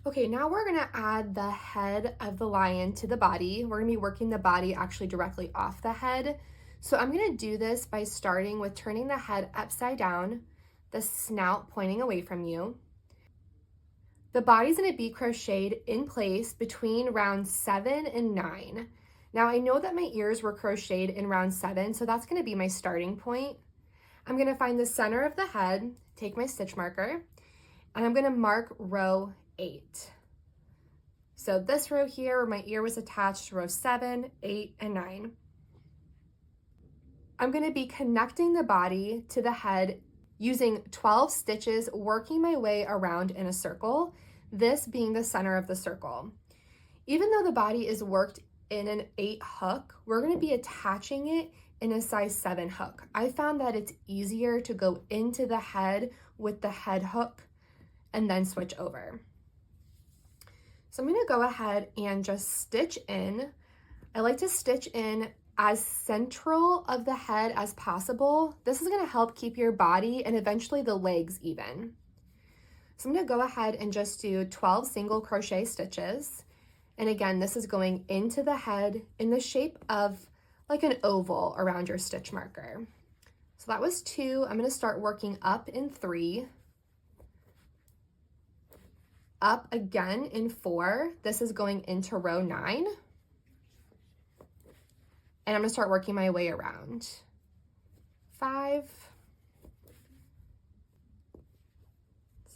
Okay, now we're gonna add the head of the lion to the body. We're gonna be working the body actually directly off the head. So I'm gonna do this by starting with turning the head upside down, the snout pointing away from you. The body's gonna be crocheted in place between round 7 and 9. Now I know that my ears were crocheted in round 7, so that's gonna be my starting point. I'm gonna find the center of the head, take my stitch marker, and I'm gonna mark row 8. So this row here where my ear was attached to row 7, 8, and 9. I'm gonna be connecting the body to the head using 12 stitches, working my way around in a circle, this being the center of the circle. Even though the body is worked in an 8 hook, we're gonna be attaching it in a size 7 hook. I found that it's easier to go into the head with the head hook and then switch over. So I'm gonna go ahead and just stitch in. I like to stitch in as central of the head as possible. This is gonna help keep your body and eventually the legs even. So I'm gonna go ahead and just do 12 single crochet stitches. And again, this is going into the head in the shape of like an oval around your stitch marker. So that was 2. I'm gonna start working up in 3. Up again in 4. This is going into row 9. And I'm gonna start working my way around. 5,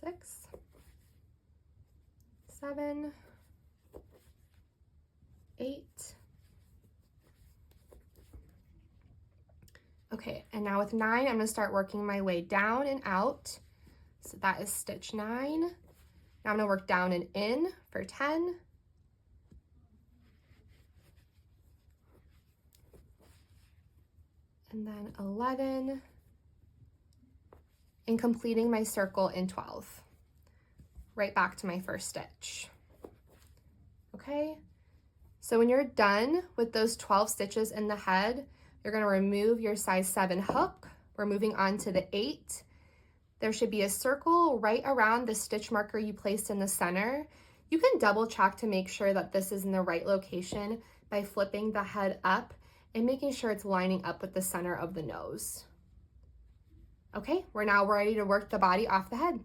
6, 7, 8. Okay, and now with 9, I'm gonna start working my way down and out. So that is stitch 9. Now I'm gonna work down and in for 10. And then 11, and completing my circle in 12. Right back to my first stitch. Okay, so when you're done with those 12 stitches in the head, you're gonna remove your size 7 hook. We're moving on to the 8. There should be a circle right around the stitch marker you placed in the center. You can double check to make sure that this is in the right location by flipping the head up and making sure it's lining up with the center of the nose. Okay, we're now ready to work the body off the head.